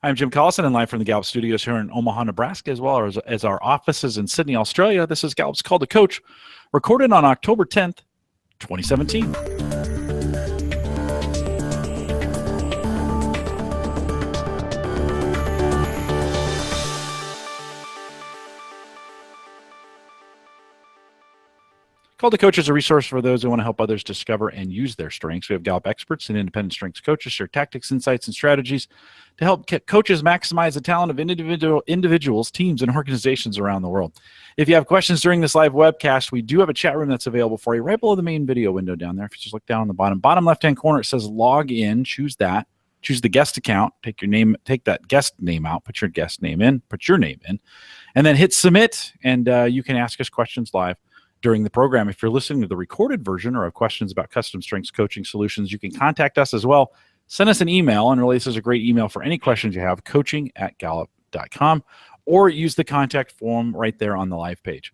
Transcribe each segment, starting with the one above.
I'm Jim Collison, and live from the Gallup studios here in Omaha, Nebraska, as well as our offices in Sydney, Australia. This is Gallup's Call to Coach, recorded on October 10th, 2017. Call to Coach is a resource for those who want to help others discover and use their strengths. We have Gallup experts and independent strengths coaches share tactics, insights, and strategies to help coaches maximize the talent of individuals, teams, and organizations around the world. If you have questions during this live webcast, we do have a chat room that's available for you right below the main video window down there. If you just look down on the bottom left-hand corner, it says log in. Choose that. Choose the guest account. Take that guest name out. Put your guest name in. Put your name in, and then hit submit. And you can ask us questions live during the program. If you're listening to the recorded version or have questions about custom strengths coaching solutions, you can contact us as well. Send us an email, and really this is a great email for any questions you have, coaching@gallup.com, or use the contact form right there on the live page.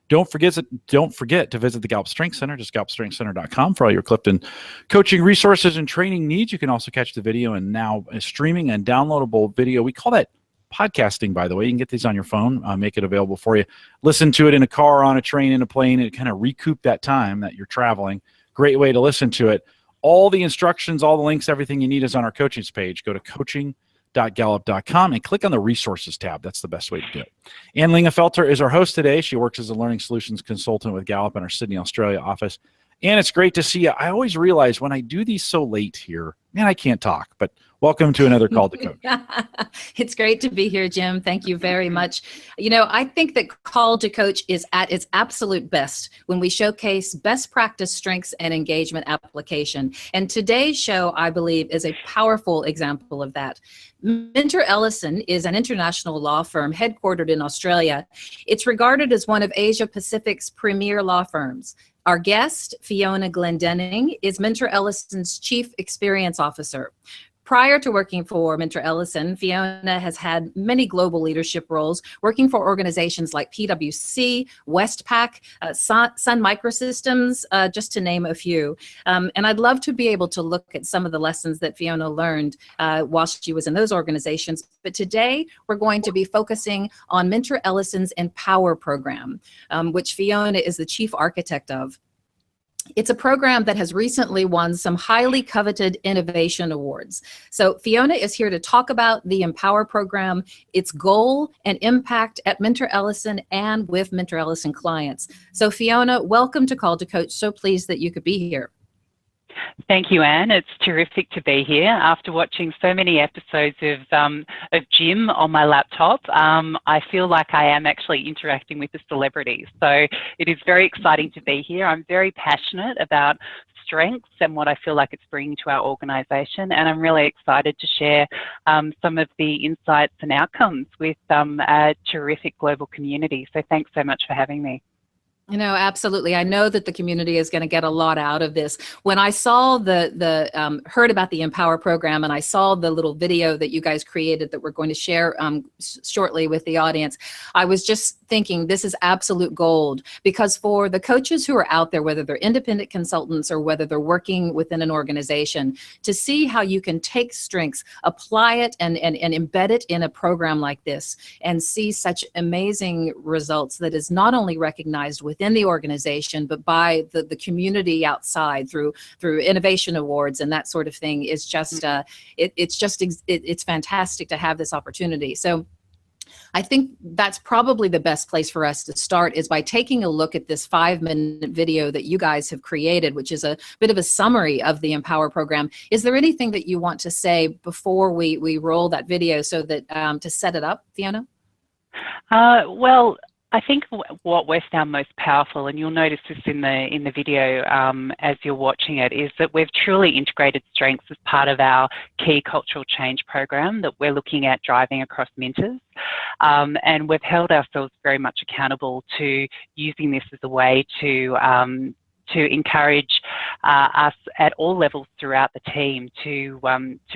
Don't forget to visit the Gallup Strength Center, just gallupstrengthcenter.com, for all your Clifton coaching resources and training needs. You can also catch the video and now streaming and downloadable video. We call that podcasting, by the way. You can get these on your phone, make it available for you. Listen to it in a car, on a train, in a plane, and kind of recoup that time that you're traveling. Great way to listen to it. All the instructions, all the links, everything you need is on our coachings page. Go to coaching.gallup.com and click on the resources tab. That's the best way to do it. Ann Lingefelter is our host today. She works as a learning solutions consultant with Gallup in our Sydney, Australia office. And it's great to see you. I always realize when I do these so late here, man, I can't talk, but welcome to another Call to Coach. It's great to be here, Jim. Thank you very much. You know, I think that Call to Coach is at its absolute best when we showcase best practice strengths and engagement application. And today's show, I believe, is a powerful example of that. Minter Ellison is an international law firm headquartered in Australia. It's regarded as one of Asia Pacific's premier law firms. Our guest, Fiona Glendinning, is Minter Ellison's Chief Experience Officer. Prior to working for Minter Ellison, Fiona has had many global leadership roles, working for organizations like PwC, Westpac, Sun Microsystems, just to name a few. And I'd love to be able to look at some of the lessons that Fiona learned whilst she was in those organizations. But today, we're going to be focusing on Minter Ellison's Empower program, which Fiona is the chief architect of. It's a program that has recently won some highly coveted innovation awards. So Fiona is here to talk about the Empower program, its goal and impact at Minter Ellison and with Minter Ellison clients. So Fiona, welcome to Call to Coach. So pleased that you could be here. Thank you, Anne. It's terrific to be here. After watching so many episodes of Jim on my laptop, I feel like I am actually interacting with a celebrity. So it is very exciting to be here. I'm very passionate about strengths and what I feel like it's bringing to our organisation, and I'm really excited to share some of the insights and outcomes with a terrific global community. So thanks so much for having me. You know, absolutely. I know that the community is going to get a lot out of this. When I saw heard about the Empower program, and I saw the little video that you guys created that we're going to share shortly with the audience, I was just thinking this is absolute gold, because for the coaches who are out there, whether they're independent consultants or whether they're working within an organization, to see how you can take strengths, apply it, and embed it in a program like this, and see such amazing results that is not only recognized within the organization, but by the community outside through innovation awards and that sort of thing, is just it's fantastic to have this opportunity. So I think that's probably the best place for us to start, is by taking a look at this 5-minute video that you guys have created, which is a bit of a summary of the Empower program. Is there anything that you want to say before we roll that video, so that to set it up, Fiona? Well, I think what we're found most powerful, and you'll notice this in the video as you're watching it, is that we've truly integrated strengths as part of our key cultural change program that we're looking at driving across Minters. And we've held ourselves very much accountable to using this as a way to encourage us at all levels throughout the team to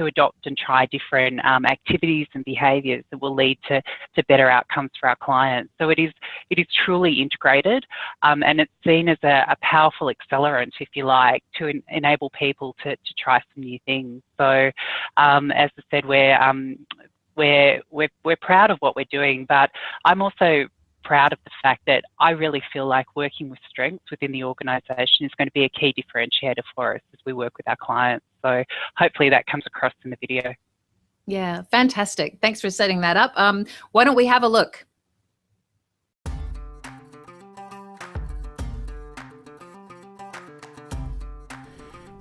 adopt and try different activities and behaviours that will lead to better outcomes for our clients. So it is truly integrated, and it's seen as a powerful accelerant, if you like, to enable people to try some new things. So as I said, we're we're proud of what we're doing, but I'm also proud of the fact that I really feel like working with strengths within the organisation is going to be a key differentiator for us as we work with our clients. So hopefully that comes across in the video. Yeah, fantastic. Thanks for setting that up. Why don't we have a look?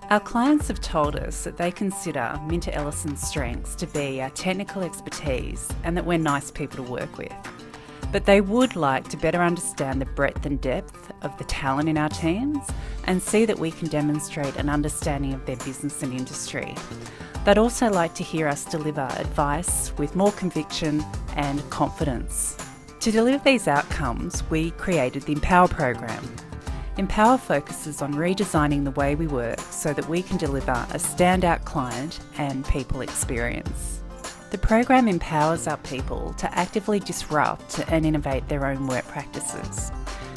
Our clients have told us that they consider Minter Ellison's strengths to be our technical expertise and that we're nice people to work with. But they would like to better understand the breadth and depth of the talent in our teams and see that we can demonstrate an understanding of their business and industry. They'd also like to hear us deliver advice with more conviction and confidence. To deliver these outcomes, we created the Empower program. Empower focuses on redesigning the way we work so that we can deliver a standout client and people experience. The program empowers our people to actively disrupt and innovate their own work practices,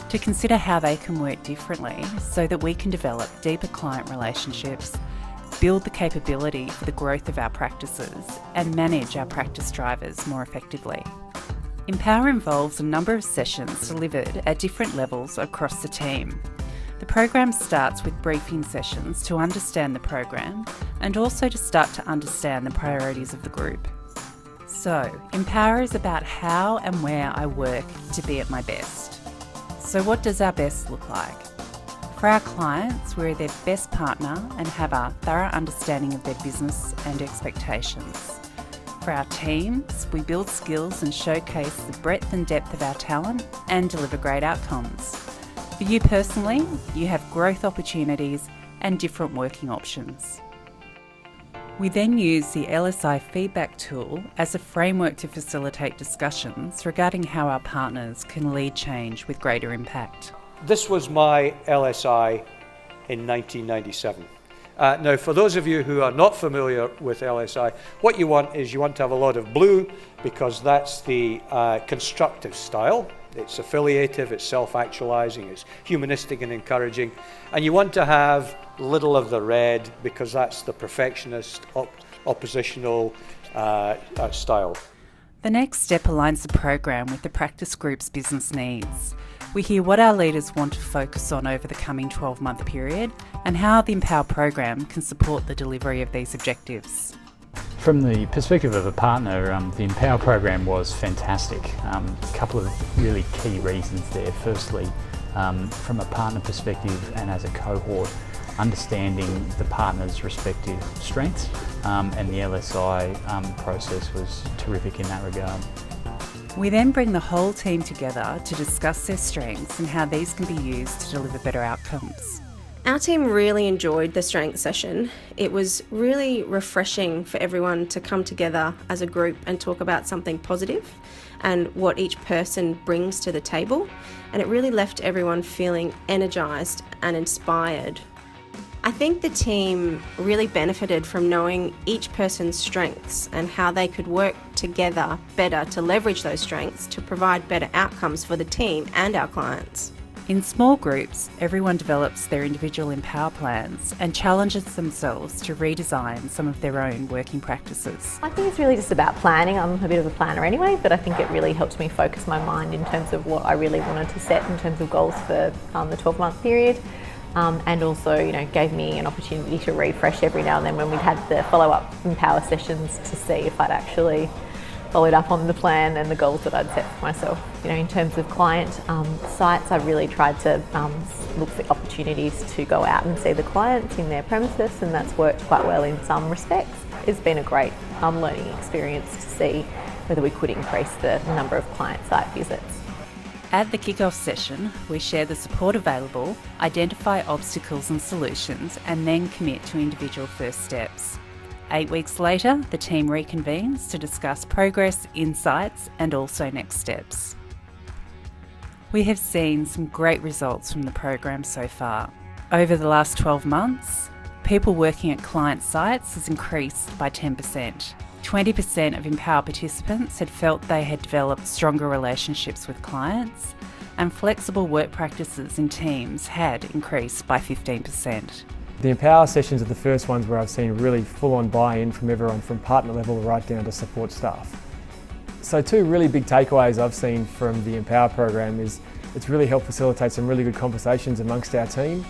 to consider how they can work differently so that we can develop deeper client relationships, build the capability for the growth of our practices, and manage our practice drivers more effectively. Empower involves a number of sessions delivered at different levels across the team. The program starts with briefing sessions to understand the program and also to start to understand the priorities of the group. So, Empower is about how and where I work to be at my best. So what does our best look like? For our clients, we're their best partner and have a thorough understanding of their business and expectations. For our teams, we build skills and showcase the breadth and depth of our talent and deliver great outcomes. For you personally, you have growth opportunities and different working options. We then use the LSI feedback tool as a framework to facilitate discussions regarding how our partners can lead change with greater impact. This was my LSI in 1997. Now, for those of you who are not familiar with LSI, what you want is you want to have a lot of blue because that's the constructive style. It's affiliative, it's self-actualizing, it's humanistic and encouraging. And you want to have little of the red because that's the perfectionist, oppositional style. The next step aligns the program with the practice group's business needs. We hear what our leaders want to focus on over the coming 12-month period and how the Empower program can support the delivery of these objectives. From the perspective of a partner, the Empower program was fantastic. A couple of really key reasons there. Firstly, from a partner perspective and as a cohort, understanding the partner's respective strengths, and the LSI process was terrific in that regard. We then bring the whole team together to discuss their strengths and how these can be used to deliver better outcomes. Our team really enjoyed the strength session. It was really refreshing for everyone to come together as a group and talk about something positive and what each person brings to the table. And it really left everyone feeling energised and inspired. I think the team really benefited from knowing each person's strengths and how they could work together better to leverage those strengths to provide better outcomes for the team and our clients. In small groups, everyone develops their individual Empower plans and challenges themselves to redesign some of their own working practices. I think it's really just about planning. I'm a bit of a planner anyway, but I think it really helped me focus my mind in terms of what I really wanted to set in terms of goals for the 12-month period. And also, gave me an opportunity to refresh every now and then when we'd had the follow-up Empower sessions to see if I'd actually followed up on the plan and the goals that I'd set for myself. In terms of client sites, I really tried to look for opportunities to go out and see the clients in their premises, and that's worked quite well in some respects. It's been a great learning experience to see whether we could increase the number of client site visits. At the kick-off session, we share the support available, identify obstacles and solutions, and then commit to individual first steps. 8 weeks later, the team reconvenes to discuss progress, insights, and also next steps. We have seen some great results from the program so far. Over the last 12 months, people working at client sites has increased by 10%. 20% of Empower participants had felt they had developed stronger relationships with clients, and flexible work practices in teams had increased by 15%. The Empower sessions are the first ones where I've seen really full-on buy-in from everyone from partner level right down to support staff. So two really big takeaways I've seen from the Empower program is it's really helped facilitate some really good conversations amongst our team.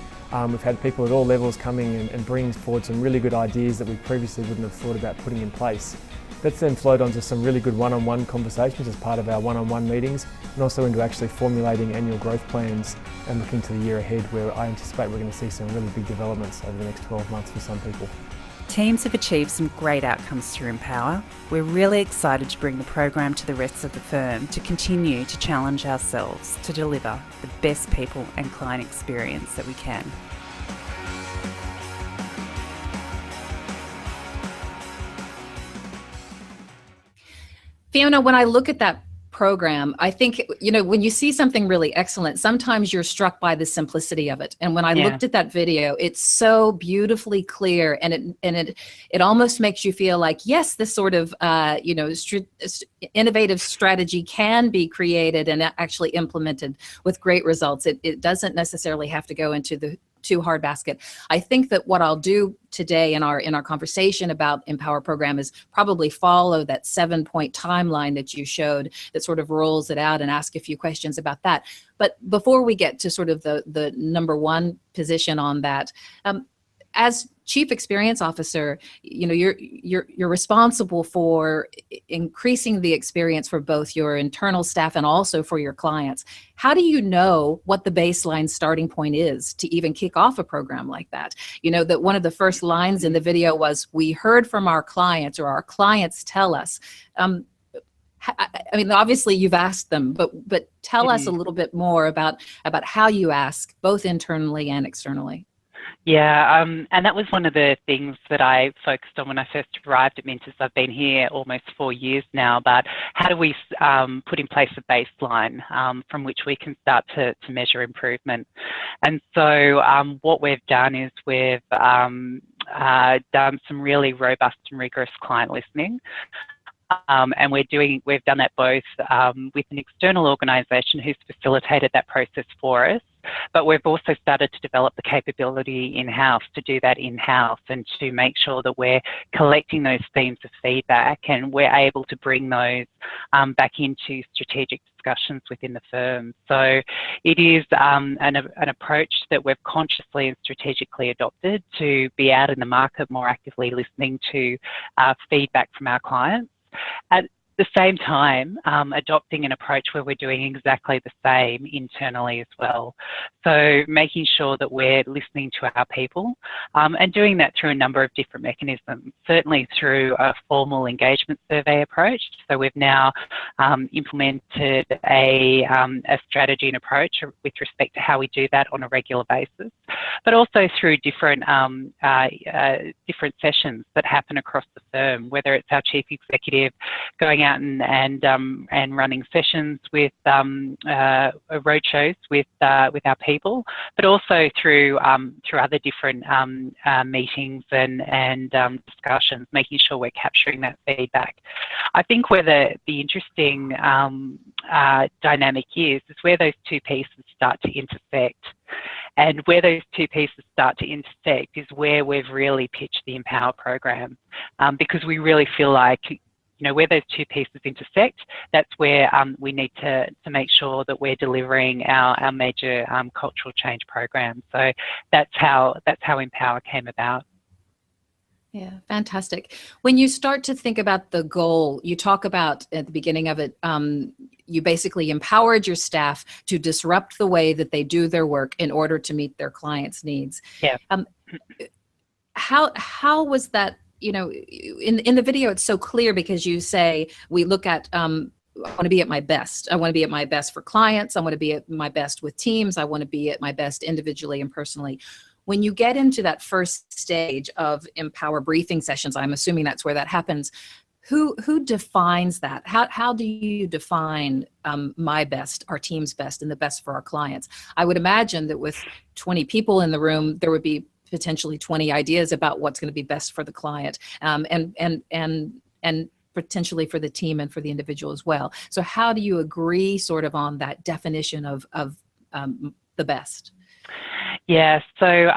We've had people at all levels coming and bringing forward some really good ideas that we previously wouldn't have thought about putting in place. That's then flowed onto some really good one-on-one conversations as part of our one-on-one meetings, and also into actually formulating annual growth plans and looking to the year ahead, where I anticipate we're going to see some really big developments over the next 12 months for some people. Teams have achieved some great outcomes through Empower. We're really excited to bring the program to the rest of the firm to continue to challenge ourselves to deliver the best people and client experience that we can. Fiona, when I look at that program, I think, when you see something really excellent, sometimes you're struck by the simplicity of it. And when I looked at that video, it's so beautifully clear, and it almost makes you feel like, yes, this sort of innovative strategy can be created and actually implemented with great results. It doesn't necessarily have to go into the too hard basket. I think that what I'll do today in our conversation about Empower program is probably follow that 7-point timeline that you showed that sort of rolls it out and ask a few questions about that. But before we get to sort of the number one position on that, as Chief Experience Officer, you're responsible for increasing the experience for both your internal staff and also for your clients. How do you know what the baseline starting point is to even kick off a program like that? That one of the first lines in the video was, "We heard from our clients," or "our clients tell us." I mean, obviously you've asked them, but tell us a little bit more about how you ask, both internally and externally. Yeah, and that was one of the things that I focused on when I first arrived at Mintos. I've been here almost 4 years now, but how do we put in place a baseline from which we can start to measure improvement? And so what we've done is we've done some really robust and rigorous client listening. And we've done that both with an external organisation who's facilitated that process for us, but we've also started to develop the capability in-house to do that in-house and to make sure that we're collecting those themes of feedback and we're able to bring those back into strategic discussions within the firm. So it is an approach that we've consciously and strategically adopted to be out in the market more actively listening to feedback from our clients. At the same time, adopting an approach where we're doing exactly the same internally as well. So making sure that we're listening to our people and doing that through a number of different mechanisms, certainly through a formal engagement survey approach. So we've now implemented a strategy and approach with respect to how we do that on a regular basis, but also through different sessions that happen across the firm, whether it's our chief executive going out and running sessions with roadshows with our people, but also through other different meetings and discussions, making sure we're capturing that feedback. I think where the interesting dynamic is where those two pieces start to intersect. And where those two pieces start to intersect is where we've really pitched the Empower program, because we really feel like, where those two pieces intersect, that's where we need to make sure that we're delivering our major cultural change program. So that's how Empower came about. Yeah, fantastic. When you start to think about the goal, you talk about at the beginning of it, you basically empowered your staff to disrupt the way that they do their work in order to meet their clients' needs. Yeah. How was that? In the video, it's so clear because you say, we look at, I want to be at my best. I want to be at my best for clients. I want to be at my best with teams. I want to be at my best individually and personally. When you get into that first stage of Empower briefing sessions, I'm assuming that's where that happens. Who defines that? How do you define my best, our team's best, and the best for our clients? I would imagine that with 20 people in the room, there would be potentially 20 ideas about what's going to be best for the client, and potentially for the team and for the individual as well. So how do you agree sort of on that definition of the best? Yeah, so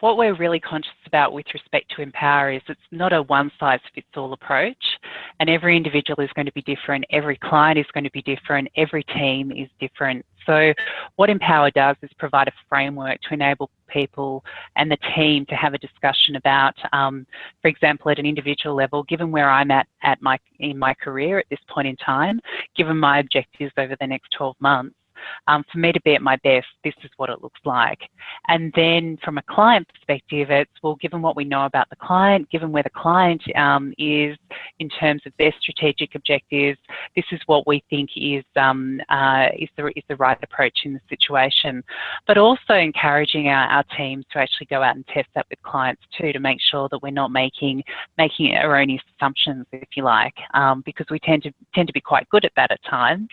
what we're really conscious about with respect to Empower is it's not a one-size-fits-all approach, and every individual is going to be different, every client is going to be different, every team is different. So what Empower does is provide a framework to enable people and the team to have a discussion about, for example, at an individual level, given where I'm at in my career at this point in time, given my objectives over the next 12 months, for me to be at my best, this is what it looks like. And then from a client perspective, it's, well, given what we know about the client, given where the client is in terms of their strategic objectives, this is what we think is the right approach in the situation. But also encouraging our teams to actually go out and test that with clients too, to make sure that we're not making erroneous assumptions, if you like, because we tend to be quite good at that at times,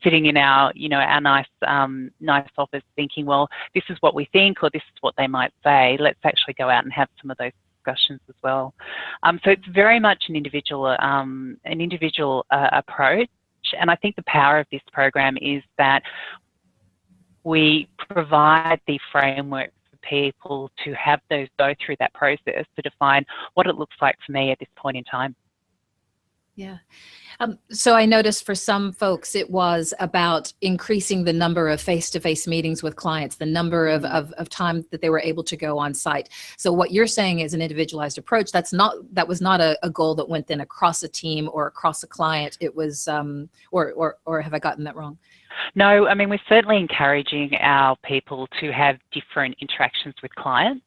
sitting in our nice office thinking, well, this is what we think, or this is what they might say. Let's actually go out and have some of those discussions as well. So it's very much an individual approach, and I think the power of this program is that we provide the framework for people to have those go through that process to define what it looks like for me at this point in time. Yeah. So I noticed for some folks, it was about increasing the number of face-to-face meetings with clients, the number of time that they were able to go on site. So what you're saying is an individualized approach. That was not a goal that went then across a team or across a client. It was, or have I gotten that wrong? No, I mean, we're certainly encouraging our people to have different interactions with clients.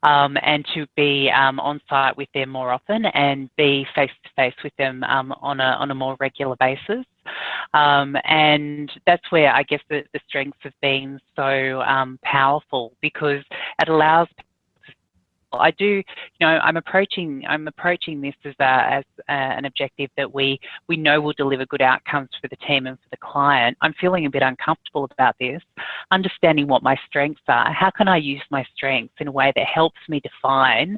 And to be on site with them more often and be face-to-face with them on a more regular basis. And that's where I guess the strengths have been so powerful, because it allows people. I do, I'm approaching this as an objective that we know will deliver good outcomes for the team and for the client. I'm feeling a bit uncomfortable about this, understanding what my strengths are. How can I use my strengths in a way that helps me define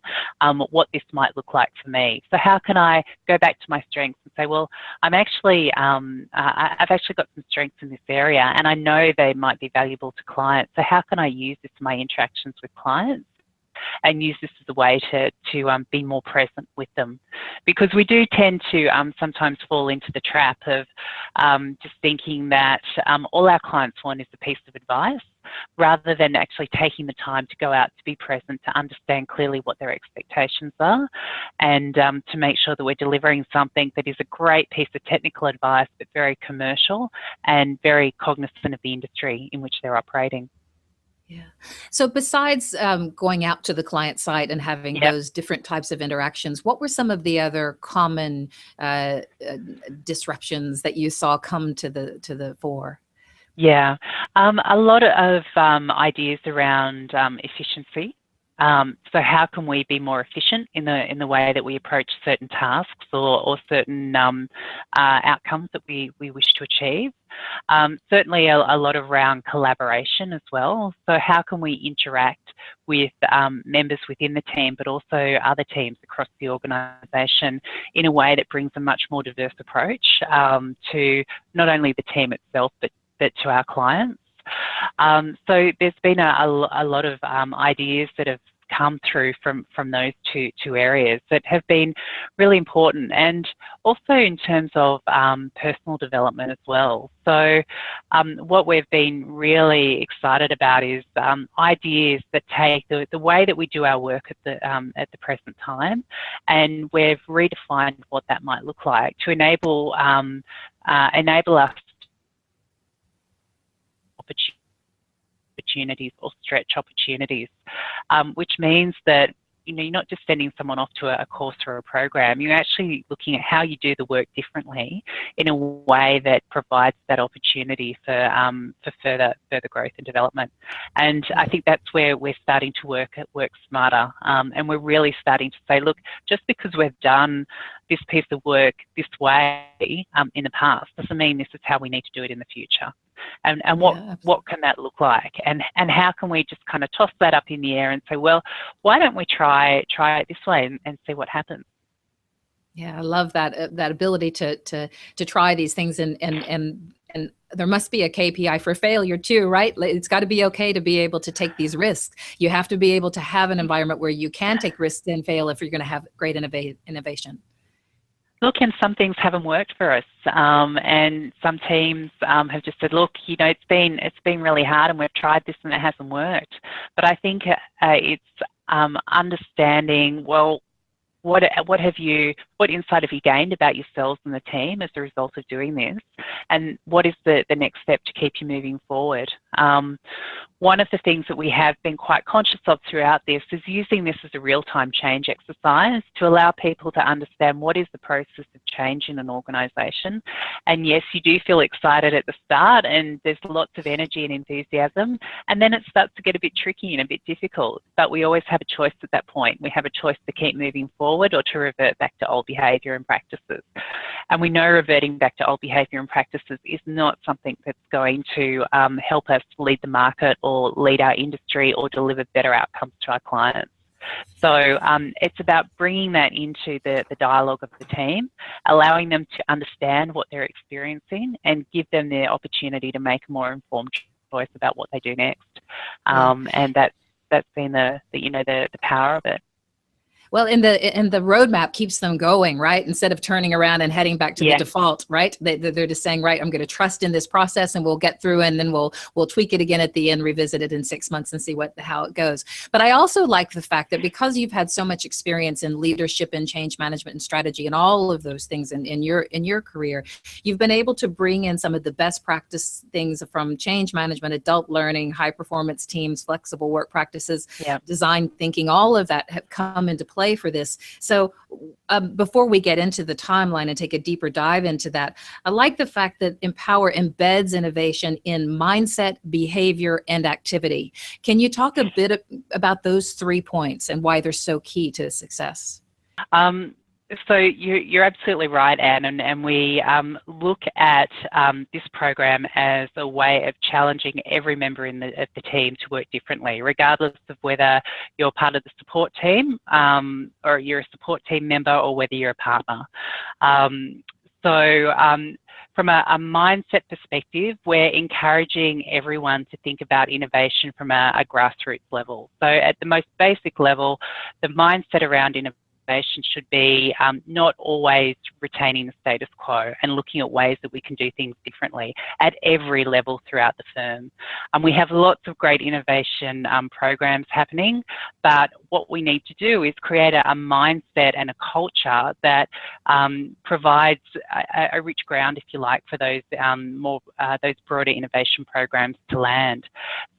what this might look like for me? So how can I go back to my strengths and say, well, I've actually got some strengths in this area, and I know they might be valuable to clients. So how can I use this in my interactions with clients and use this as a way to be more present with them? Because we do tend to sometimes fall into the trap of just thinking that all our clients want is a piece of advice, rather than actually taking the time to go out to be present, to understand clearly what their expectations are, and to make sure that we're delivering something that is a great piece of technical advice, but very commercial and very cognizant of the industry in which they're operating. Yeah. So besides going out to the client site and having those different types of interactions, what were some of the other common disruptions that you saw come to the fore? Yeah, a lot of ideas around efficiency. So how can we be more efficient in the way that we approach certain tasks or certain outcomes that we wish to achieve? Certainly a lot around collaboration as well. So how can we interact with members within the team, but also other teams across the organisation in a way that brings a much more diverse approach to not only the team itself, but to our clients. So there's been a lot of ideas that have come through from those two areas that have been really important, and also in terms of personal development as well. So what we've been really excited about is ideas that take the way that we do our work at the present time, and we've redefined what that might look like to enable us opportunities or stretch opportunities, which means that you're not just sending someone off to a course or a program. You're actually looking at how you do the work differently in a way that provides that opportunity for further growth and development. And I think that's where we're starting to work smarter, and we're really starting to say, look, just because we've done this piece of work this way in the past doesn't mean this is how we need to do it in the future. And what can that look like? And how can we just kind of toss that up in the air and say, well, why don't we try it this way and see what happens? Yeah, I love that ability to try these things and And there must be a KPI for failure too, right? It's got to be okay to be able to take these risks. You have to be able to have an environment where you can take risks and fail if you're going to have great innovation. Look, and some things haven't worked for us, and some teams have just said, look, you know, it's been really hard and we've tried this and it hasn't worked. But I think it's understanding, well, what insight have you gained about yourselves and the team as a result of doing this, and what is the next step to keep you moving forward? One of the things that we have been quite conscious of throughout this is using this as a real-time change exercise to allow people to understand what is the process of change in an organisation. And yes, you do feel excited at the start and there's lots of energy and enthusiasm, and then it starts to get a bit tricky and a bit difficult, but we always have a choice at that point. We have a choice to keep moving forward or to revert back to old behaviour and practices. And we know reverting back to old behaviour and practices is not something that's going to help us lead the market or lead our industry or deliver better outcomes to our clients. So it's about bringing that into the dialogue of the team, allowing them to understand what they're experiencing and give them the opportunity to make a more informed choice about what they do next. And that's been the power of it. Well, and the roadmap keeps them going, right? Instead of turning around and heading back to the default, right? They're just saying, right, I'm going to trust in this process and we'll get through, and then we'll tweak it again at the end, revisit it in 6 months and see how it goes. But I also like the fact that because you've had so much experience in leadership and change management and strategy and all of those things in your career, you've been able to bring in some of the best practice things from change management, adult learning, high performance teams, flexible work practices, design thinking, all of that have come into play for this. So before we get into the timeline and take a deeper dive into that, I like the fact that Empower embeds innovation in mindset, behavior, and activity. Can you talk a bit about those 3 points and why they're so key to success? So you're absolutely right, Anne, and we look at this program as a way of challenging every member of the team to work differently, regardless of whether you're part of the support team or you're a support team member or whether you're a partner. From a mindset perspective, we're encouraging everyone to think about innovation from a grassroots level. So at the most basic level, the mindset around innovation should be not always retaining the status quo and looking at ways that we can do things differently at every level throughout the firm. We have lots of great innovation programs happening, but what we need to do is create a mindset and a culture that provides a rich ground, if you like, for those those broader innovation programs to land.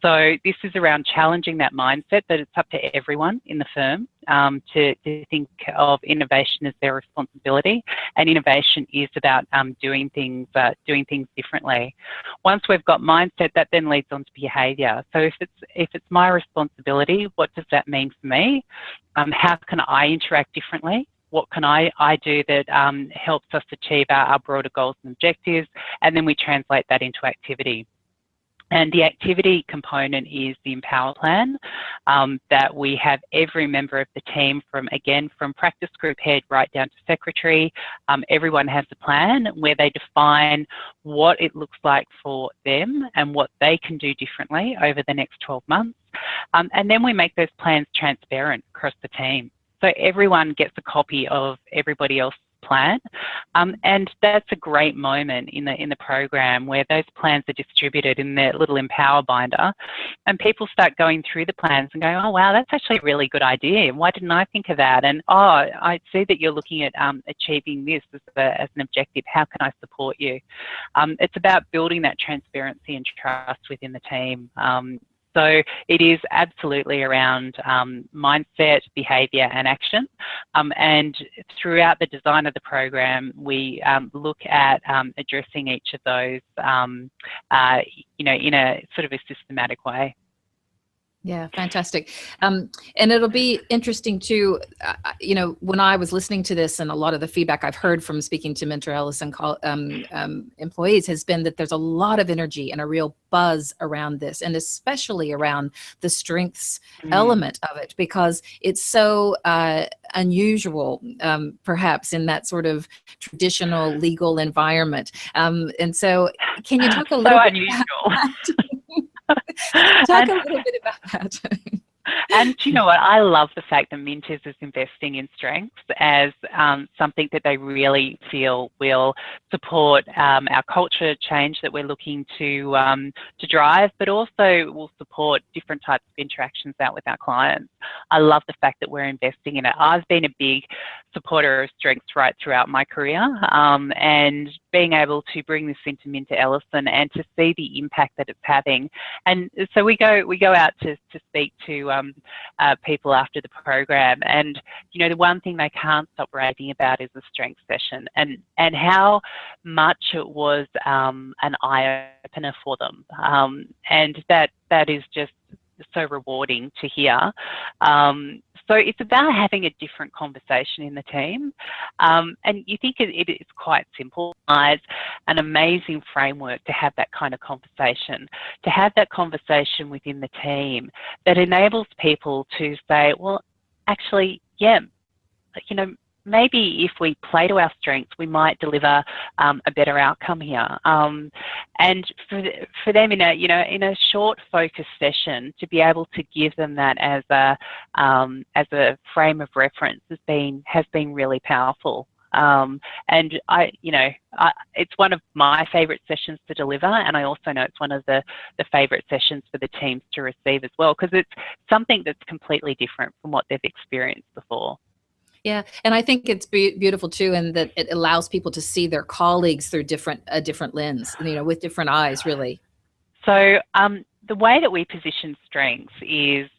So this is around challenging that mindset that it's up to everyone in the firm to think of innovation as their responsibility, and innovation is about doing things differently. Once we've got mindset, that then leads on to behaviour. So if it's my responsibility, what does that mean for me? How can I interact differently? What can I do that helps us achieve our broader goals and objectives? And then we translate that into activity. And the activity component is the Empower Plan that we have every member of the team from practice group head right down to secretary. Everyone has a plan where they define what it looks like for them and what they can do differently over the next 12 months. And then we make those plans transparent across the team. So everyone gets a copy of everybody else's plan, and that's a great moment in the program where those plans are distributed in their little Empower binder, and people start going through the plans and going, oh wow, that's actually a really good idea, why didn't I think of that? And oh, I see that you're looking at achieving this as an objective, how can I support you? It's about building that transparency and trust within the team. So it is absolutely around mindset, behaviour and action. And throughout the design of the program, we look at addressing each of those, in a sort of a systematic way. Yeah, fantastic. And it'll be interesting too, when I was listening to this, and a lot of the feedback I've heard from speaking to Mentor Ellison employees has been that there's a lot of energy and a real buzz around this, and especially around the strengths element of it, because it's so unusual, perhaps, in that sort of traditional legal environment. And so can you talk a little bit unusual. Talk a little bit about that. And do you know what? I love the fact that Minters is investing in strengths as something that they really feel will support our culture change that we're looking to drive, but also will support different types of interactions out with our clients. I love the fact that we're investing in it. I've been a big supporter of strengths right throughout my career, and being able to bring this into Minter Ellison and to see the impact that it's having. And so we go out to speak to people after the program, and the one thing they can't stop raving about is the strength session, and how much it was an eye opener for them, and that is just so rewarding to hear. So it's about having a different conversation in the team, and you think it is quite simple. It's an amazing framework to have that kind of conversation, to have that conversation within the team that enables people to say, well, actually, yeah, maybe if we play to our strengths, we might deliver a better outcome here. And for them in a short focus session, to be able to give them that as a frame of reference has been really powerful. And it's one of my favourite sessions to deliver, and I also know it's one of the favourite sessions for the teams to receive as well, because it's something that's completely different from what they've experienced before. Yeah, and I think it's beautiful too, in that it allows people to see their colleagues through a different lens, with different eyes, really. So the way that we position strengths is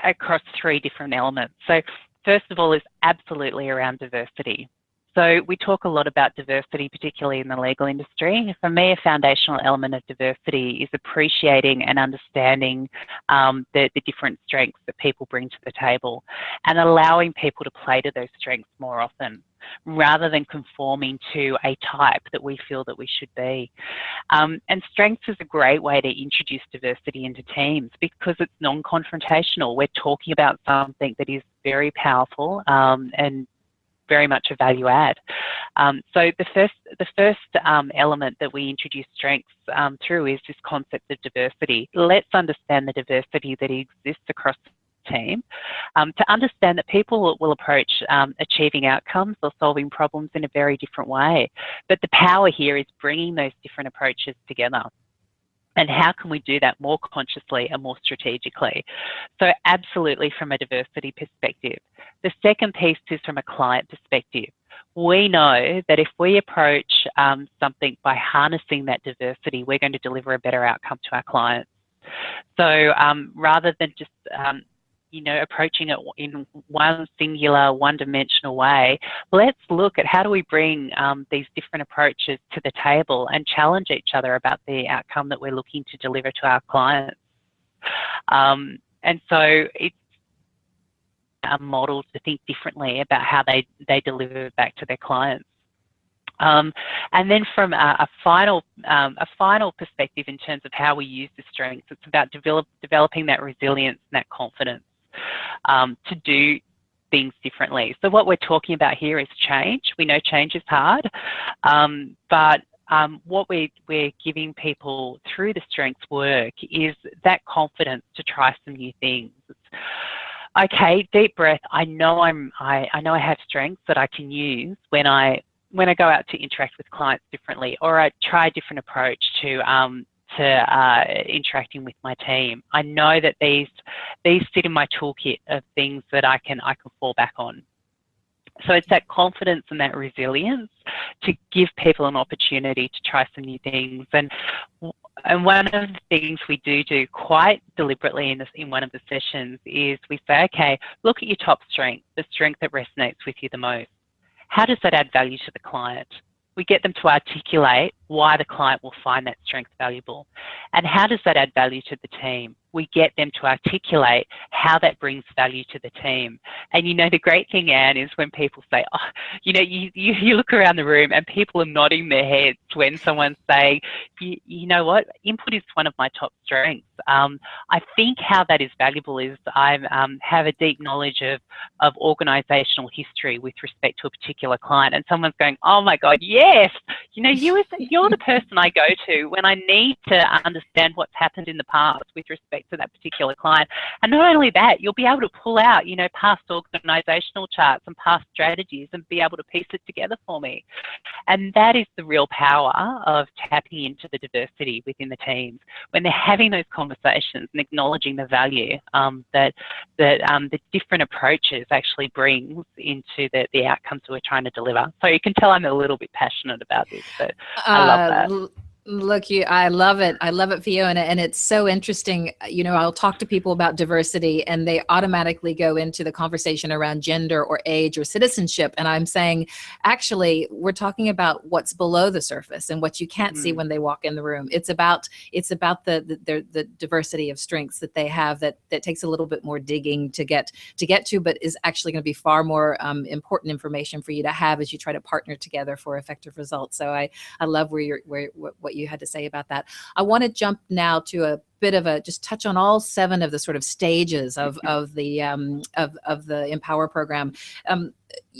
across three different elements. So first of all is absolutely around diversity. So we talk a lot about diversity, particularly in the legal industry. For me, a foundational element of diversity is appreciating and understanding the different strengths that people bring to the table, and allowing people to play to those strengths more often, rather than conforming to a type that we feel that we should be. And strengths is a great way to introduce diversity into teams, because it's non-confrontational. We're talking about something that is very powerful and very much a value add. So the first element that we introduce strengths through is this concept of diversity. Let's understand the diversity that exists across the team, to understand that people will approach achieving outcomes or solving problems in a very different way. But the power here is bringing those different approaches together. And how can we do that more consciously and more strategically? So absolutely from a diversity perspective. The second piece is from a client perspective. We know that if we approach something by harnessing that diversity, we're going to deliver a better outcome to our clients. So rather than just approaching it in one singular, one-dimensional way, let's look at how do we bring these different approaches to the table and challenge each other about the outcome that we're looking to deliver to our clients. And so it's a model to think differently about how they deliver back to their clients. And then from a final perspective in terms of how we use the strengths, it's about developing that resilience and that confidence to do things differently. So what we're talking about here is change. We know change is hard, but what we're giving people through the strengths work is that confidence to try some new things. Okay, deep breath. I know I have strengths that I can use when I go out to interact with clients differently, or I try a different approach to interacting with my team. I know that these sit in my toolkit of things that I can fall back on. So it's that confidence and that resilience to give people an opportunity to try some new things. And one of the things we do quite deliberately in one of the sessions is we say, okay, look at your top strength, the strength that resonates with you the most. How does that add value to the client? We get them to articulate why the client will find that strength valuable. And how does that add value to the team? we get them to articulate how that brings value to the team. And, the great thing, Anne, is when people say, oh, you look around the room and people are nodding their heads when someone's saying, you know what, input is one of my top strengths. I think how that is valuable is I have a deep knowledge of organisational history with respect to a particular client, and someone's going, oh my God, yes, you're the person I go to when I need to understand what's happened in the past with respect to that particular client. And not only that, you'll be able to pull out, past organisational charts and past strategies and be able to piece it together for me. And that is the real power of tapping into the diversity within the teams when they're having those conversations and acknowledging the value that the different approaches actually brings into the outcomes we're trying to deliver. So you can tell I'm a little bit passionate about this, but I love that. Look, I love it. I love it, Fiona. And it's so interesting. I'll talk to people about diversity and they automatically go into the conversation around gender or age or citizenship. And I'm saying, actually, we're talking about what's below the surface and what you can't see when they walk in the room. It's about the diversity of strengths that they have that takes a little bit more digging to get to, but is actually going to be far more important information for you to have as you try to partner together for effective results. So I love what you had to say about that. I want to jump now to a bit of just touch on all 7 of the sort of stages of the Empower program.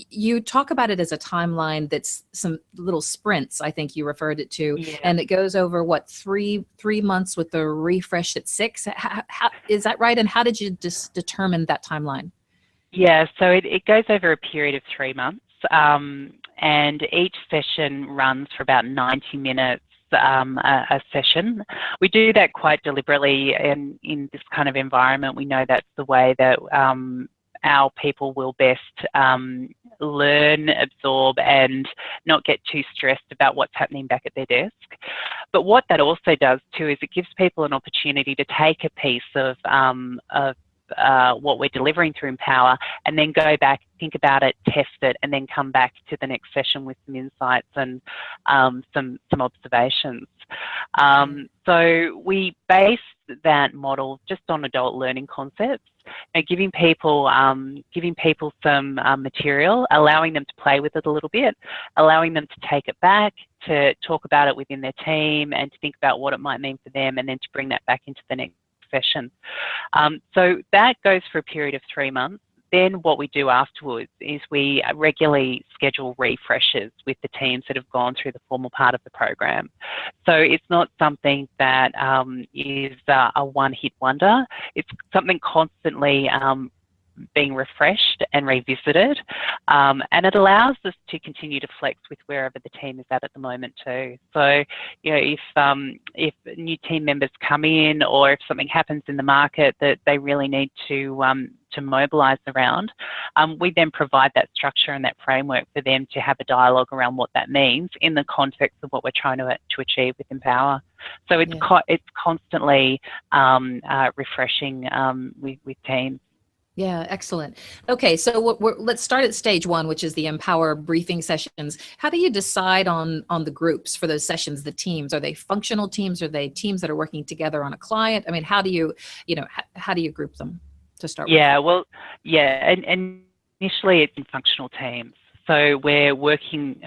You talk about it as a timeline that's some little sprints, I think you referred it to, and it goes over what, three months with the refresh at 6. How is that right? And how did you determine that timeline? Yeah, so it goes over a period of 3 months, and each session runs for about 90 minutes. A session. We do that quite deliberately, and in this kind of environment, we know that's the way that our people will best learn, absorb, and not get too stressed about what's happening back at their desk. But what that also does too is it gives people an opportunity to take a piece of what we're delivering through Empower and then go back, think about it, test it, and then come back to the next session with some insights and some observations. So we base that model just on adult learning concepts, giving people some material, allowing them to play with it a little bit, allowing them to take it back, to talk about it within their team and to think about what it might mean for them, and then to bring that back into the next session. So that goes for a period of 3 months. Then what we do afterwards is we regularly schedule refreshes with the teams that have gone through the formal part of the program. So it's not something that is a one-hit wonder. It's something constantly being refreshed and revisited, and it allows us to continue to flex with wherever the team is at the moment too. So, if new team members come in, or if something happens in the market that they really need to mobilise around, we then provide that structure and that framework for them to have a dialogue around what that means in the context of what we're trying to achieve with Empower. So it's constantly refreshing with teams. Yeah, excellent. Okay, so let's start at stage 1, which is the Empower briefing sessions. How do you decide on the groups for those sessions, the teams? Are they functional teams? Are they teams that are working together on a client? I mean, how do you group them to start with? And initially it's in functional teams. So we're working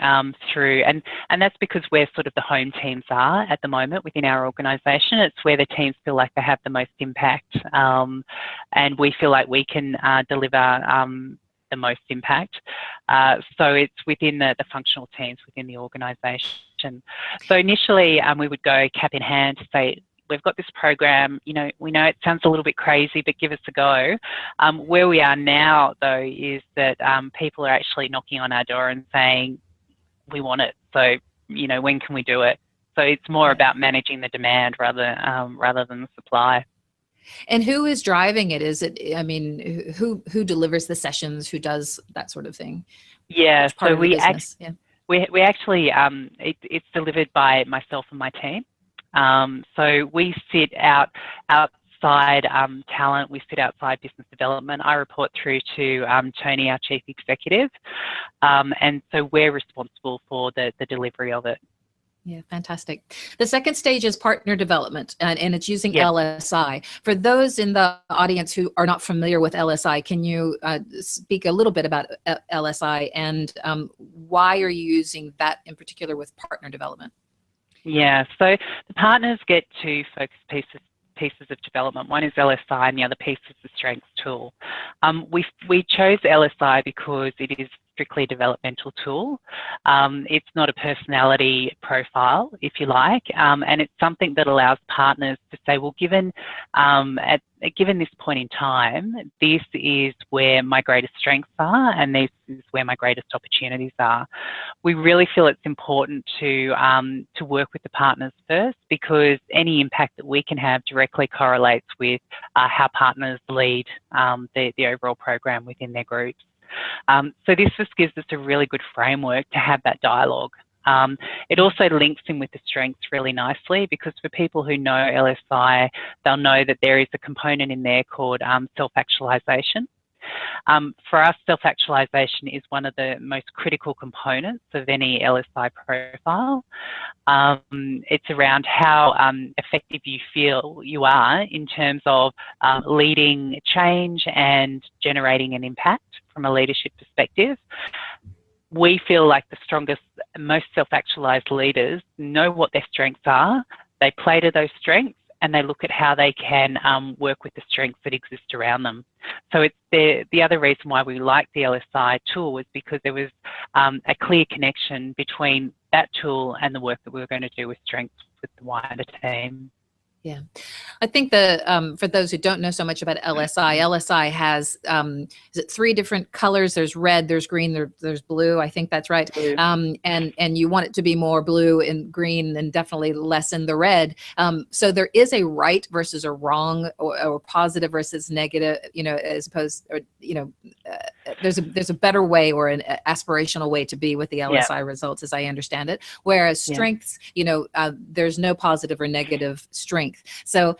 through, and that's because where sort of the home teams are at the moment within our organisation. It's where the teams feel like they have the most impact, and we feel like we can deliver the most impact. So it's within the functional teams within the organisation. So initially we would go cap in hand to say, we've got this program, we know it sounds a little bit crazy, but give us a go. Where we are now, though, is that people are actually knocking on our door and saying, we want it. So, when can we do it? So it's more about managing the demand rather than the supply. And who is driving it? Is it, who delivers the sessions? Who does that sort of thing? Yeah, so we actually, it's delivered by myself and my team. So we sit outside talent, we sit outside business development. I report through to Tony, our Chief Executive, and so we're responsible for the delivery of it. Yeah, fantastic. The second stage is partner development, and it's using Yep. LSI. For those in the audience who are not familiar with LSI, can you speak a little bit about LSI and why are you using that in particular with partner development? Yeah, so the partners get two focus pieces of development. One is LSI and the other piece is the strengths tool. We chose LSI because it is strictly a developmental tool. It's not a personality profile, if you like, and it's something that allows partners to say, well, given this point in time, this is where my greatest strengths are and this is where my greatest opportunities are. We really feel it's important to work with the partners first, because any impact that we can have directly correlates with how partners lead the overall program within their groups. So this just gives us a really good framework to have that dialogue. It also links in with the strengths really nicely, because for people who know LSI, they'll know that there is a component in there called self-actualization. For us, self-actualization is one of the most critical components of any LSI profile. It's around how effective you feel you are in terms of leading change and generating an impact from a leadership perspective. We feel like the strongest, most self-actualized leaders know what their strengths are, they play to those strengths, and they look at how they can work with the strengths that exist around them. So it's the other reason why we like the LSI tool was because there was a clear connection between that tool and the work that we were going to do with strengths with the wider team. Yeah, I think for those who don't know so much about LSI has, is it 3 different colors? There's red, there's green, there's blue. I think that's right. And you want it to be more blue and green and definitely less in the red. So there is a right versus a wrong or positive versus negative, as opposed, or, there's a better way or an aspirational way to be with the LSI results, as I understand it. Whereas strengths, there's no positive or negative strength. So,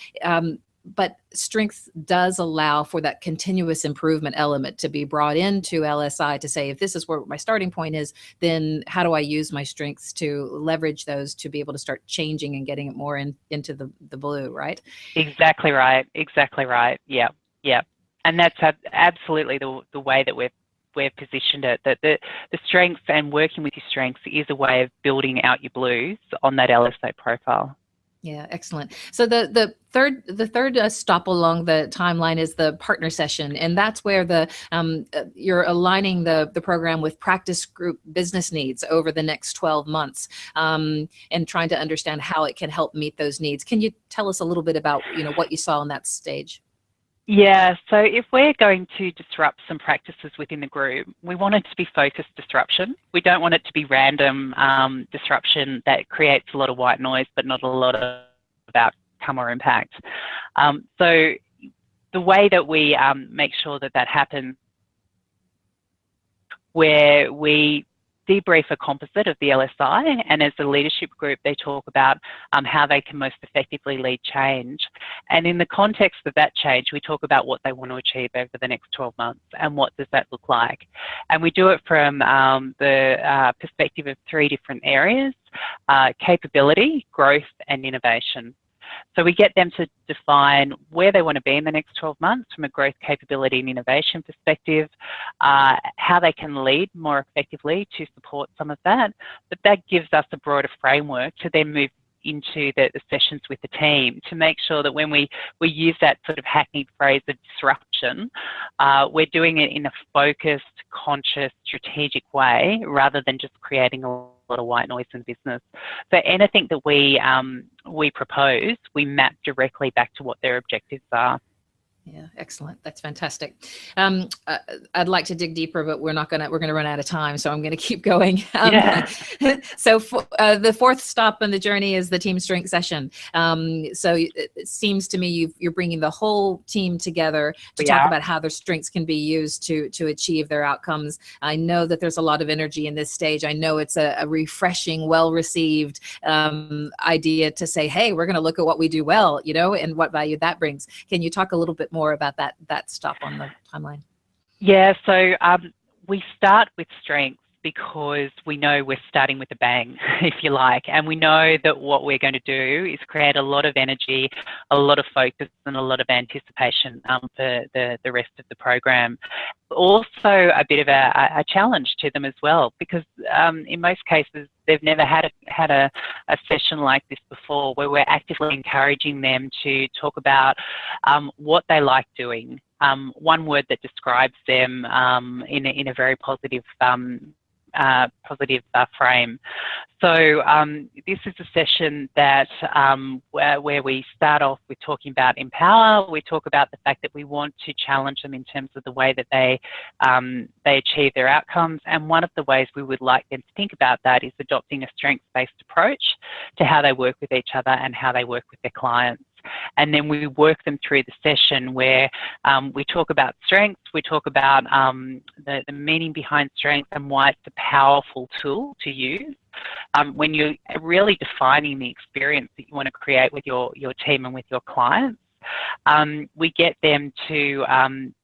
but strength does allow for that continuous improvement element to be brought into LSI to say, if this is where my starting point is, then how do I use my strengths to leverage those to be able to start changing and getting it more into the blue, right? Exactly right. Exactly right. Yeah. Yeah. And that's absolutely the way that we've positioned it, that the strengths and working with your strengths is a way of building out your blues on that LSA profile. Yeah, excellent. So the third stop along the timeline is the partner session, and that's where you're aligning the program with practice group business needs over the next 12 months, and trying to understand how it can help meet those needs. Can you tell us a little bit about what you saw in that stage? Yeah, so if we're going to disrupt some practices within the group, we want it to be focused disruption. We don't want it to be random disruption that creates a lot of white noise but not a lot of outcome or impact. So the way that we make sure that happens, where we debrief a composite of the LSI, and as a leadership group they talk about how they can most effectively lead change, and in the context of that change we talk about what they want to achieve over the next 12 months and what does that look like. And we do it from the perspective of 3 different areas: capability, growth and innovation. So we get them to define where they want to be in the next 12 months from a growth, capability and innovation perspective, how they can lead more effectively to support some of that. But that gives us a broader framework to then move into the sessions with the team to make sure that when we use that sort of hackneyed phrase of disruption, we're doing it in a focused, conscious, strategic way rather than just creating a lot of white noise in business. So anything that we propose, we map directly back to what their objectives are. Yeah, excellent. That's fantastic. I'd like to dig deeper, but we're going to run out of time, so I'm going to keep going. So the fourth stop on the journey is the team strength session. So it seems to me you're bringing the whole team together to talk about how their strengths can be used to achieve their outcomes. I know that there's a lot of energy in this stage. I know it's a refreshing, well-received idea to say, hey, we're going to look at what we do well, and what value that brings. Can you talk a little bit more about that stop on the timeline? Yeah, so we start with strengths because we know we're starting with a bang, if you like, and we know that what we're going to do is create a lot of energy, a lot of focus, and a lot of anticipation for the rest of the program. Also a bit of a challenge to them as well, because in most cases they've never had a session like this before, where we're actively encouraging them to talk about what they like doing. One word that describes them in a very positive frame. So this is a session that where we start off with talking about empower. We talk about the fact that we want to challenge them in terms of the way that they achieve their outcomes, and one of the ways we would like them to think about that is adopting a strengths-based approach to how they work with each other and how they work with their clients. And then we work them through the session where we talk about strengths, we talk about the meaning behind strengths and why it's a powerful tool to use when you're really defining the experience that you want to create with your team and with your clients. We get them to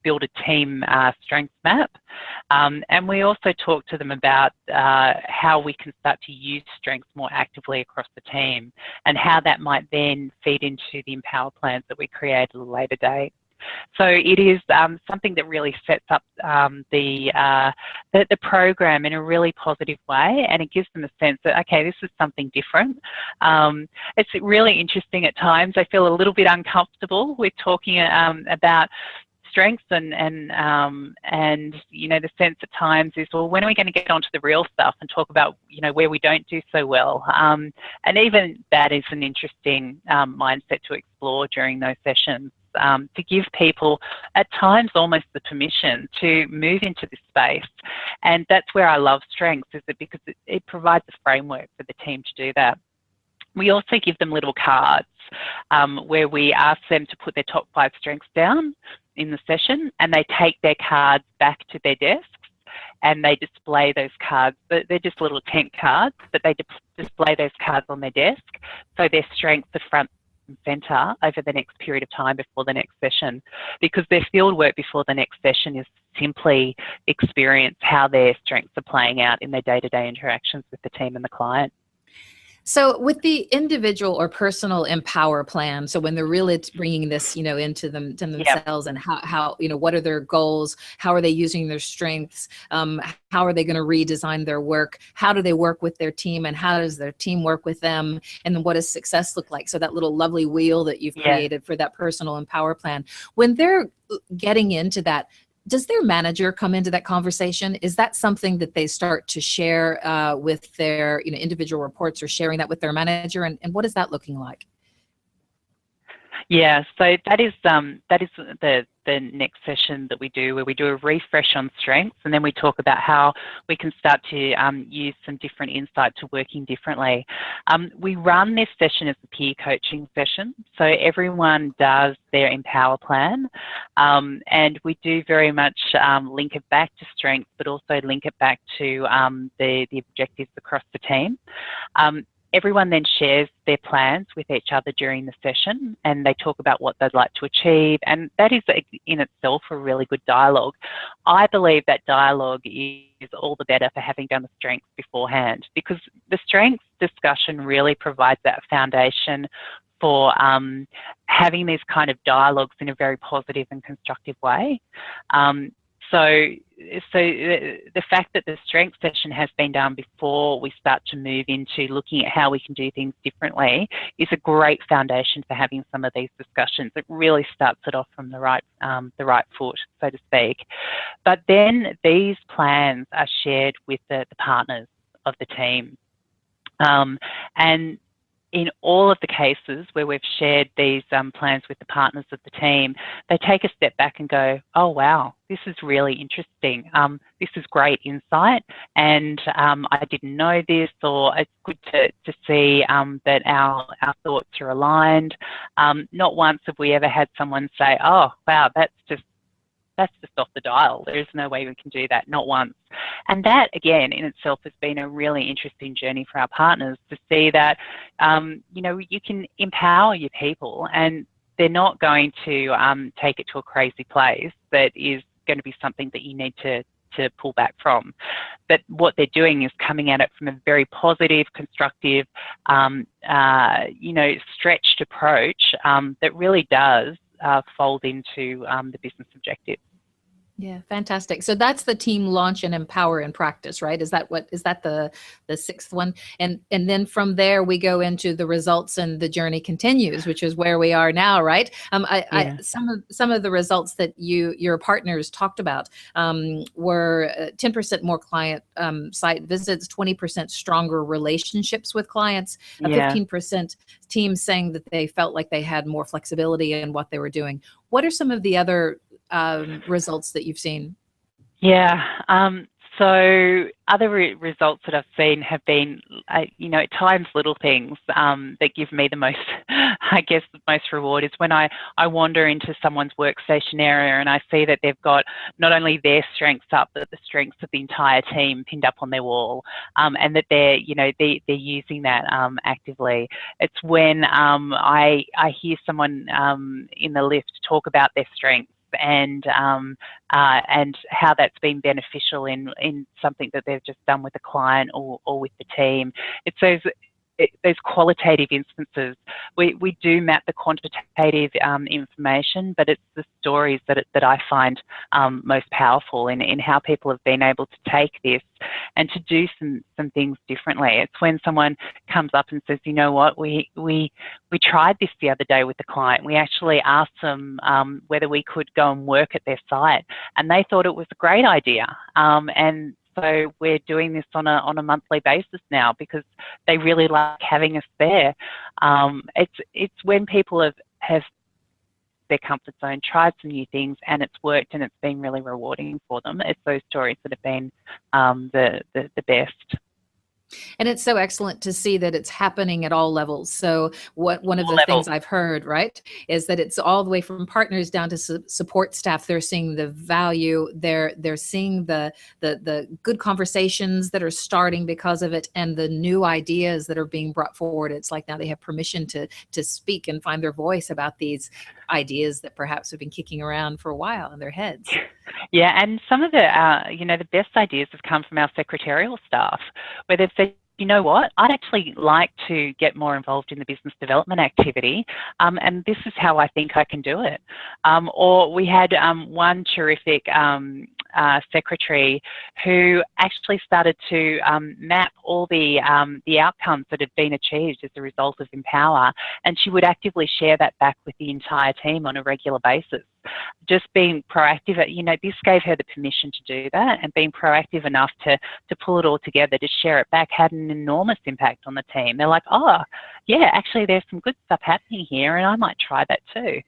build a team strengths map, and we also talk to them about how we can start to use strengths more actively across the team, and how that might then feed into the Empower plans that we create at a later date. So it is something that really sets up the program in a really positive way, and it gives them a sense that, okay, this is something different. It's really interesting at times. I feel a little bit uncomfortable with talking about strengths and you know, the sense at times is, well, when are we going to get onto the real stuff and talk about, you know, where we don't do so well? And even that is an interesting mindset to explore during those sessions. To give people at times almost the permission to move into this space. And that's where I love strengths, is that because it provides a framework for the team to do that. We also give them little cards where we ask them to put their top 5 strengths down in the session, and they take their cards back to their desks and they display those cards. They're just little tent cards, but they display those cards on their desk, so their strengths are front and centre over the next period of time before the next session, because their field work before the next session is simply experience how their strengths are playing out in their day-to-day interactions with the team and the client. So with the individual or personal empower plan, so when they're really bringing this, you know, into themselves, and how, you know, what are their goals? How are they using their strengths? How are they going to redesign their work? How do they work with their team, and how does their team work with them? And then what does success look like? So that little lovely wheel that you've created for that personal empower plan, when they're getting into that, does their manager come into that conversation? Is that something that they start to share with their, you know, individual reports, or sharing that with their manager? And what is that looking like? Yeah, so that is the next session that we do, where we do a refresh on strengths, and then we talk about how we can start to use some different insight to working differently. We run this session as a peer coaching session, so everyone does their Empower plan, and we do very much link it back to strengths, but also link it back to the objectives across the team. Everyone then shares their plans with each other during the session, and they talk about what they'd like to achieve, and that is in itself a really good dialogue. I believe that dialogue is all the better for having done the strengths beforehand, because the strengths discussion really provides that foundation for having these kind of dialogues in a very positive and constructive way. So the fact that the strength session has been done before we start to move into looking at how we can do things differently is a great foundation for having some of these discussions. It really starts it off from the right foot, so to speak. But then these plans are shared with the partners of the team. And in all of the cases where we've shared these plans with the partners of the team, they take a step back and go, oh, wow, this is really interesting. This is great insight, and I didn't know this, or it's good to see that our thoughts are aligned. Not once have we ever had someone say, oh, wow, that's just off the dial. There's no way we can do that, not once. And that, again, in itself has been a really interesting journey for our partners to see that, you know, you can empower your people, and they're not going to take it to a crazy place that is going to be something that you need to to pull back from. But what they're doing is coming at it from a very positive, constructive, stretched approach that really does fold into the business objective. Yeah, fantastic. So that's the team launch and empower and practice, right? Is that the sixth one? And then from there we go into the results and the journey continues, which is where we are now, right? Some of the results that your partners talked about were 10% more client site visits, 20% stronger relationships with clients, 15% teams saying that they felt like they had more flexibility in what they were doing. What are some of the other results that you've seen? So other results that I've seen have been, at times little things that give me the most, the most reward is when I wander into someone's workstation area and I see that they've got not only their strengths up, but the strengths of the entire team pinned up on their wall, and that they're using that actively. It's when I hear someone in the lift talk about their strengths and how that's been beneficial in something that they've just done with a client or with the team. It's those qualitative instances. We do map the quantitative information, but it's the stories that I find most powerful in how people have been able to take this and to do some things differently. It's when someone comes up and says, you know what, we tried this the other day with the client. We actually asked them whether we could go and work at their site, and they thought it was a great idea. And so we're doing this on a monthly basis now because they really like having us there. It's when people have their comfort zone, tried some new things, and it's worked and it's been really rewarding for them. It's those stories that have been the best. And it's so excellent to see that it's happening at all levels. So one of the things I've heard, right, is that it's all the way from partners down to support staff. They're seeing the value. They're seeing the good conversations that are starting because of it, and the new ideas that are being brought forward. It's like now they have permission to speak and find their voice about these ideas that perhaps have been kicking around for a while in their heads. Yeah, and some of the the best ideas have come from our secretarial staff, where they've said, you know what, I'd actually like to get more involved in the business development activity, and this is how I think I can do it. Or we had one terrific secretary who actually started to map all the outcomes that had been achieved as a result of Empower, and she would actively share that back with the entire team on a regular basis. Just being proactive, this gave her the permission to do that, and being proactive enough to pull it all together, to share it back, had an enormous impact on the team. They're like, oh, yeah, actually there's some good stuff happening here and I might try that too.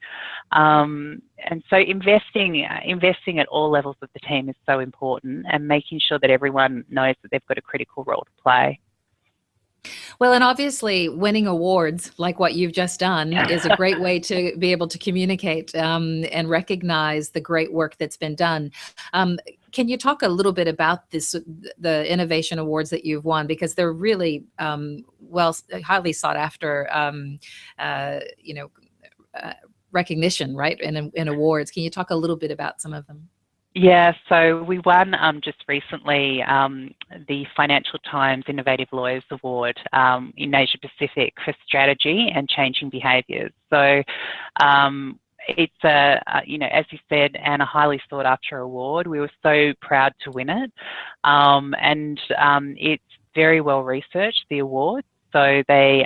And so investing at all levels of the team is so important, and making sure that everyone knows that they've got a critical role to play. Well, and obviously winning awards like what you've just done is a great way to be able to communicate and recognize the great work that's been done. Can you talk a little bit about the innovation awards that you've won, because they're really highly sought after, recognition, right? In awards. Can you talk a little bit about some of them? Yeah, so we won just recently the Financial Times Innovative Lawyers Award in Asia Pacific for strategy and changing behaviours. So it's as you said, and a highly sought after award. We were so proud to win it, and it's very well researched, the award. So they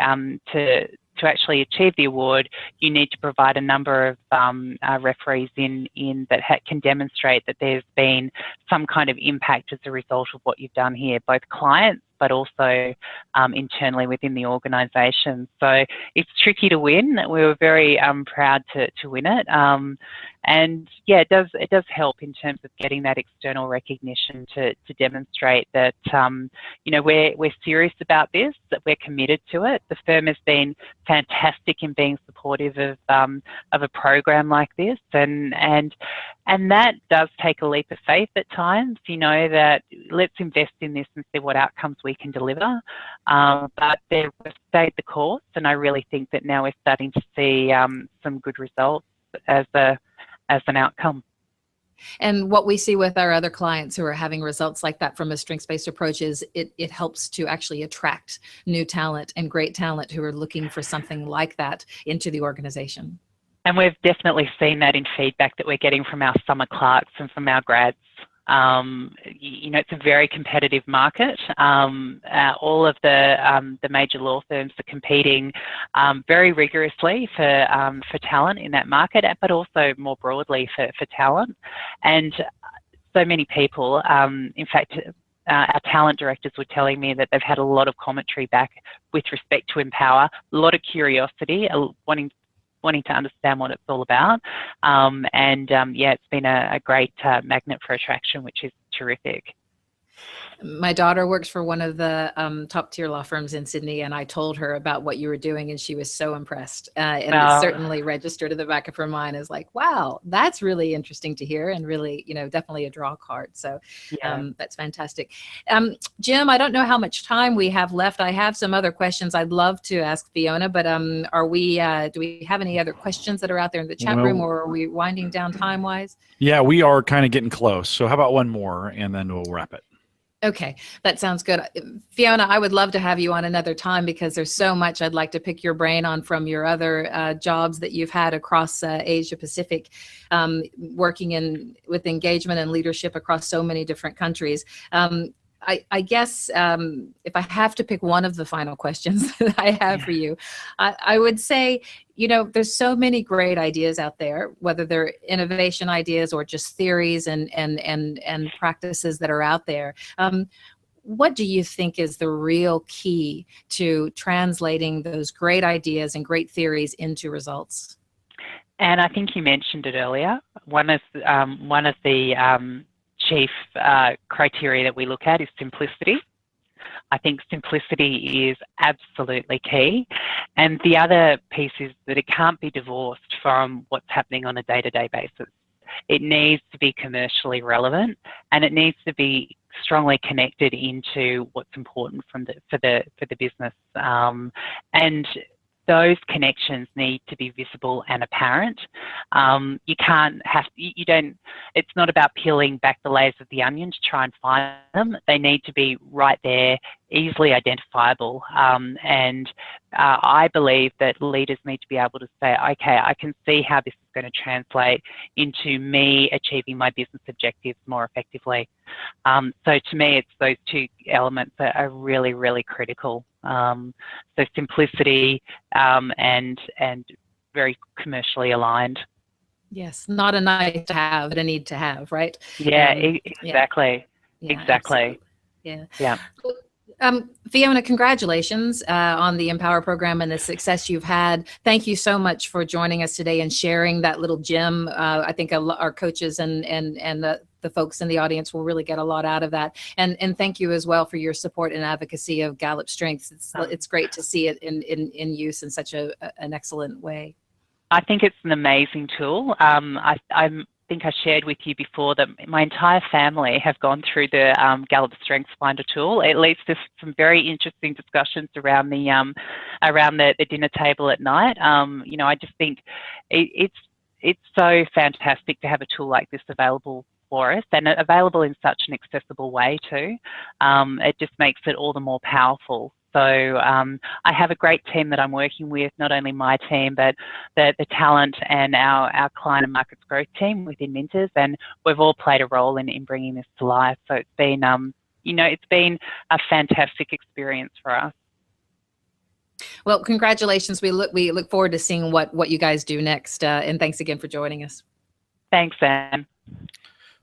to actually achieve the award, you need to provide a number of referees in that can demonstrate that there's been some kind of impact as a result of what you've done here, both clients but also internally within the organisation. So it's tricky to win. We were very proud to win it. And yeah, it does help in terms of getting that external recognition to demonstrate that we're serious about this, that we're committed to it. The firm has been fantastic in being supportive of a program like this, and that does take a leap of faith at times. That let's invest in this and see what outcomes we can deliver. But we've stayed the course, and I really think that now we're starting to see some good results as an outcome. And what we see with our other clients who are having results like that from a strengths-based approach is it helps to actually attract new talent and great talent who are looking for something like that into the organization. And we've definitely seen that in feedback that we're getting from our summer clerks and from our grads. You know, it's a very competitive market. All of the major law firms are competing very rigorously for talent in that market, but also more broadly for talent. And so many people, in fact, our talent directors were telling me that they've had a lot of commentary back with respect to Empower, a lot of curiosity, wanting to understand what it's all about. Yeah, it's been a great magnet for attraction, which is terrific. My daughter works for one of the top tier law firms in Sydney, and I told her about what you were doing, and she was so impressed. And it certainly registered in the back of her mind as like, wow, that's really interesting to hear, and really, you know, definitely a draw card. So that's fantastic. Jim, I don't know how much time we have left. I have some other questions I'd love to ask Fiona, but do we have any other questions that are out there in the chat room, or are we winding down time-wise? Yeah, we are kind of getting close. So how about one more, and then we'll wrap it. Okay, that sounds good. Fiona, I would love to have you on another time because there's so much I'd like to pick your brain on from your other jobs that you've had across Asia Pacific, working with engagement and leadership across so many different countries. I guess if I have to pick one of the final questions that I have for you, I would say, you know, there's so many great ideas out there, whether they're innovation ideas or just theories and practices that are out there. What do you think is the real key to translating those great ideas and great theories into results? And I think you mentioned it earlier. One of the chief criteria that we look at is simplicity. I think simplicity is absolutely key. And the other piece is that it can't be divorced from what's happening on a day-to-day basis. It needs to be commercially relevant, and it needs to be strongly connected into what's important for the business. And those connections need to be visible and apparent. It's not about peeling back the layers of the onion to try and find them. They need to be right there, easily identifiable. I believe that leaders need to be able to say, okay, I can see how this is going to translate into me achieving my business objectives more effectively. So to me, it's those two elements that are really, really critical. So simplicity and very commercially aligned. Yes, not a nice to have, but a need to have, right? Yeah, exactly. Yeah, exactly. Absolutely. Yeah. Fiona, congratulations on the Empower program and the success you've had. Thank you so much for joining us today and sharing that little gem. I think our coaches and the folks in the audience will really get a lot out of that. And thank you as well for your support and advocacy of Gallup Strengths. It's great to see it in use in such an excellent way. I think it's an amazing tool. I think I shared with you before that my entire family have gone through the Gallup Strengths Finder tool. It leads to some very interesting discussions around the dinner table at night. You know, I just think it's so fantastic to have a tool like this available for us, and available in such an accessible way too. It just makes it all the more powerful. So I have a great team that I'm working with, not only my team, but the talent and our client and markets growth team within Minters, and we've all played a role in bringing this to life. So it's been, you know, it's been a fantastic experience for us. Well, congratulations. We look forward to seeing what you guys do next. And thanks again for joining us. Thanks, Anne.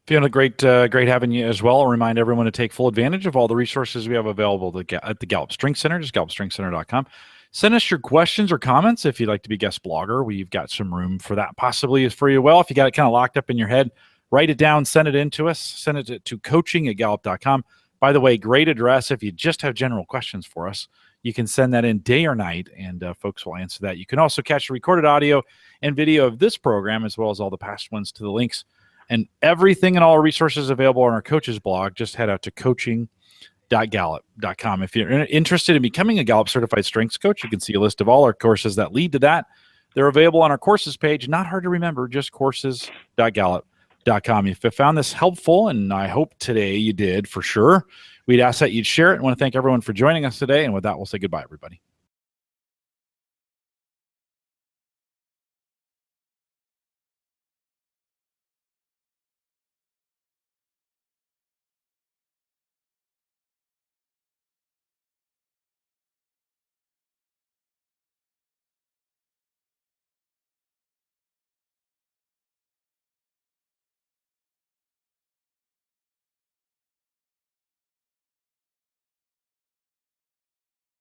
Fiona, great having you as well. I'll remind everyone to take full advantage of all the resources we have available at the Gallup Strengths Center, just gallupstrengthscenter.com. Send us your questions or comments if you'd like to be guest blogger. We've got some room for that possibly for you. Well, if you got it kind of locked up in your head, write it down, send it in to us, send it to coaching@gallup.com. By the way, great address if you just have general questions for us. You can send that in day or night, and folks will answer that. You can also catch the recorded audio and video of this program, as well as all the past ones, to the links. And everything and all our resources available on our coaches blog. Just head out to coaching.gallup.com. If you're interested in becoming a Gallup certified strengths coach, you can see a list of all our courses that lead to that. They're available on our courses page. Not hard to remember, just courses.gallup.com. If you found this helpful, and I hope today you did for sure, we'd ask that you'd share it. I want to thank everyone for joining us today. And with that, we'll say goodbye, everybody.